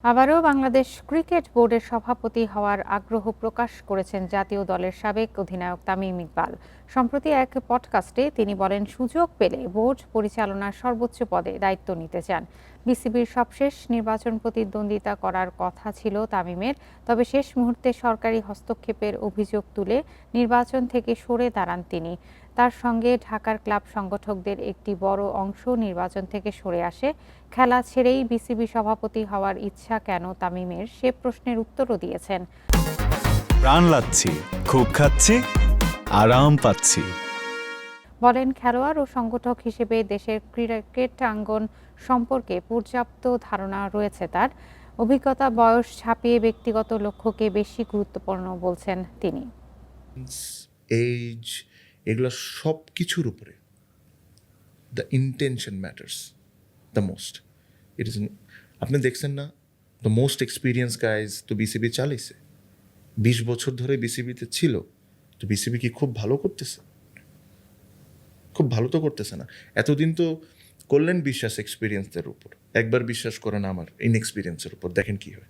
আবারও বাংলাদেশ ক্রিকেট বোর্ডের সভাপতি হওয়ার আগ্রহ প্রকাশ করেছেন জাতীয় দলের সাবেক অধিনায়ক তামিম ইকবাল। সম্প্রতি এক পডকাস্টে তিনি বলেন, সুযোগ পেলে বোর্ড পরিচালনার সর্বোচ্চ পদে দায়িত্ব নিতে চান। বিসিবির সবশেষ নির্বাচন প্রতিদ্বন্দ্বিতা করার কথা ছিল তামিমের, তবে শেষ মুহূর্তে সরকারি হস্তক্ষেপের অভিযোগ তুলে নির্বাচন থেকে সরে দাঁড়ান তিনি। তার সঙ্গে ঢাকার ক্লাব সংগঠকদের একটি বড় অংশ নির্বাচন থেকে সরে আসে। খেলা ছেড়েই বিসিবি সভাপতি হওয়ার ইচ্ছা কেন তামিমের, সে প্রশ্নের উত্তরও দিয়েছেন। প্রাণ লাগছে, খুব খাচ্ছি, আরাম পাচ্ছি। বলেন, খেলোয়াড় ও সংগঠক হিসেবে দেশের ক্রিকেটাঙ্গন সম্পর্কে পর্যাপ্ত ধারণা রয়েছে তার। অভিজ্ঞতা বয়স ছাপিয়ে ব্যক্তিগত লক্ষ্যকে বেশি গুরুত্বপূর্ণ বলছেন তিনি। এজ, এগুলো সব কিছুর উপরে the intention matters the most. It is, আপনি দেখছেন না, দ্য মোস্ট এক্সপিরিয়েন্স গাইজ তো বিসিবি চালিয়েছে, 20 বছর ধরে বিসিবিতে ছিল। তো বিসিবি কি খুব ভালো করতেছে? খুব ভালো তো করতেছে না। এতদিন তো করলেন বিশ্বাস এক্সপিরিয়েন্সদের উপর, একবার বিশ্বাস করেন আমার ইনএক্সপিরিয়েন্সের উপর, দেখেন কি হয়।